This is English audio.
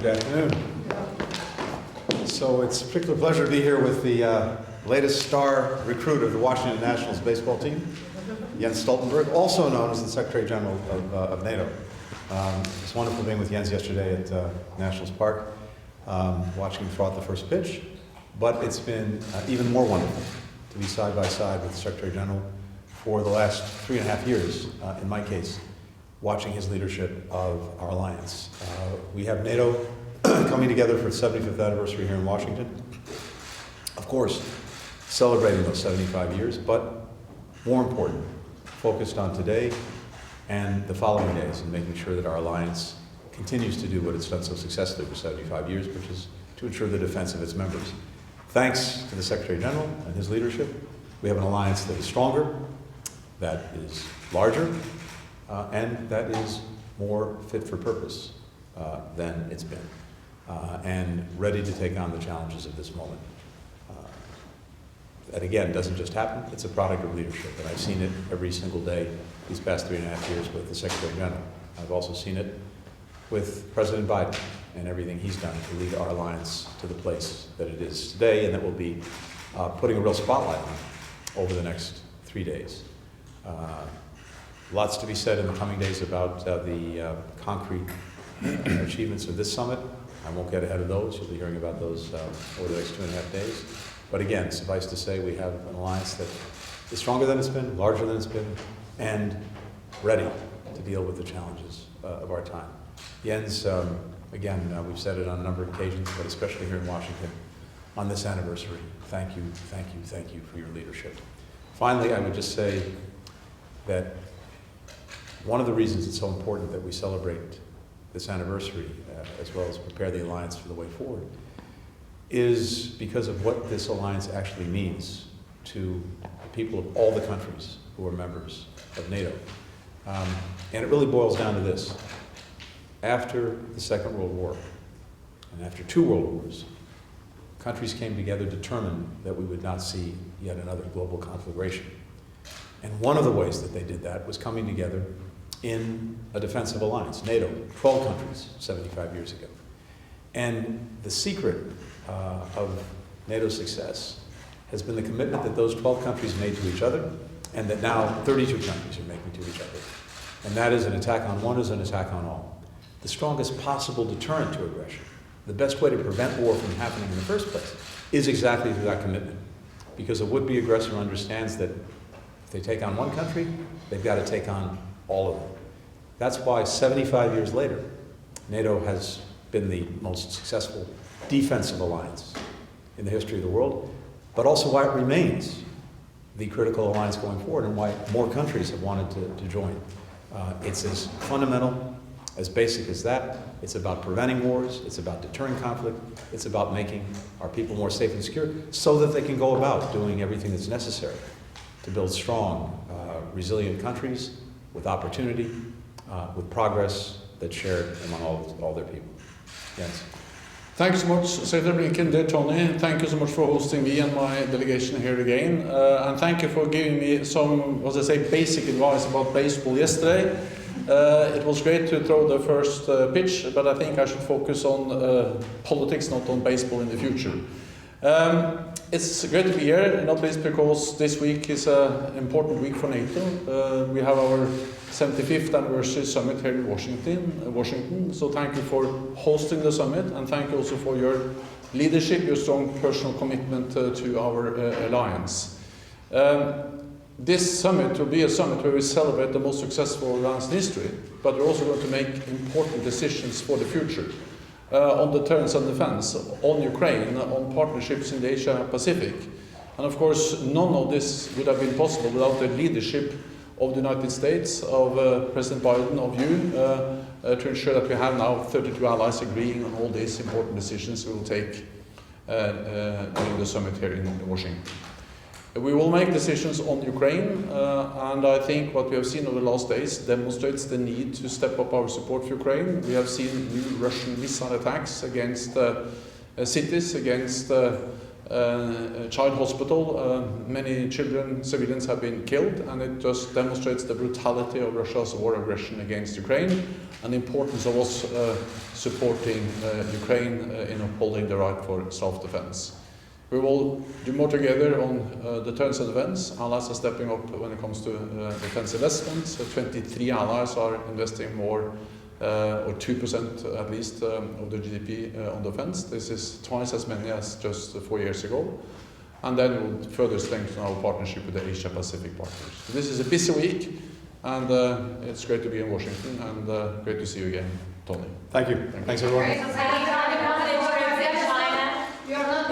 Good afternoon. So it's a particular pleasure to be here with the latest star recruit of the Washington Nationals baseball team, Jens Stoltenberg, also known as the Secretary General of NATO. It's wonderful being with Jens yesterday at Nationals Park, watching him throw out the first pitch. But it's been even more wonderful to be side by side with the Secretary General for the last 3.5 years, in my case, watching his leadership of our alliance. We have NATO coming together for its 75th anniversary here in Washington. Of course, celebrating those 75 years, but more important, focused on today and the following days and making sure that our alliance continues to do what it's done so successfully for 75 years, which is to ensure the defense of its members. Thanks to the Secretary General and his leadership, we have an alliance that is stronger, that is larger, and that is more fit for purpose than it's been, and ready to take on the challenges of this moment. That again doesn't just happen, it's a product of leadership, and I've seen it every single day these past 3.5 years with the Secretary General. I've also seen it with President Biden and everything he's done to lead our alliance to the place that it is today, and that will be putting a real spotlight on over the next 3 days. Lots to be said in the coming days about the concrete achievements of this summit. I won't get ahead of those. You'll be hearing about those over the next 2.5 days. But again, suffice to say, we have an alliance that is stronger than it's been, larger than it's been, and ready to deal with the challenges of our time. Jens, again, we've said it on a number of occasions, but especially here in Washington, on this anniversary, thank you, thank you, thank you for your leadership. Finally, I would just say that one of the reasons it's so important that we celebrate this anniversary, as well as prepare the alliance for the way forward, is because of what this alliance actually means to the people of all the countries who are members of NATO. And it really boils down to this. After the Second World War, and after 2 world wars, countries came together determined that we would not see yet another global conflagration. And one of the ways that they did that was coming together in a defensive alliance, NATO, 12 countries 75 years ago. And the secret of NATO's success has been the commitment that those 12 countries made to each other, and that now 32 countries are making to each other. And that is an attack on one is an attack on all. The strongest possible deterrent to aggression, the best way to prevent war from happening in the first place, is exactly through that commitment. Because a would-be aggressor understands that if they take on one country, they've got to take on all of them. That's why 75 years later, NATO has been the most successful defensive alliance in the history of the world, but also why it remains the critical alliance going forward and why more countries have wanted to join. It's as fundamental, as basic as that. It's about preventing wars, it's about deterring conflict, it's about making our people more safe and secure so that they can go about doing everything that's necessary to build strong, resilient countries with opportunity, with progress that's shared among all their people. Yes. Thank you so much, Secretary Blinken, dear Tony. Thank you so much for hosting me and my delegation here again. And thank you for giving me some, basic advice about baseball yesterday. It was great to throw the first pitch, but I think I should focus on politics, not on baseball in the future. It's great to be here, not least because this week is an important week for NATO. We have our 75th anniversary summit here in Washington. So thank you for hosting the summit, and thank you also for your leadership, your strong personal commitment to our alliance. This summit will be a summit where we celebrate the most successful alliance in history, but we're also going to make important decisions for the future. On deterrence and defense, on Ukraine, on partnerships in the Asia-Pacific. And of course, none of this would have been possible without the leadership of the United States, of President Biden, of you, to ensure that we have now 32 allies agreeing on all these important decisions we will take during the summit here in Washington. We will make decisions on Ukraine, and I think what we have seen over the last days demonstrates the need to step up our support for Ukraine. We have seen new Russian missile attacks against cities, against child hospital. Many children, civilians have been killed, and it just demonstrates the brutality of Russia's war aggression against Ukraine and the importance of us supporting Ukraine in upholding the right for self-defense. We will do more together on deterrence and defense. Allies are stepping up when it comes to defense investments. 23 allies are investing more, or 2% at least, of the GDP on defense. This is twice as many as just 4 years ago. And then we'll further strengthen our partnership with the Asia-Pacific partners. So this is a busy week, and it's great to be in Washington, and great to see you again, Tony. Thank you. Thanks, everyone. China. You're not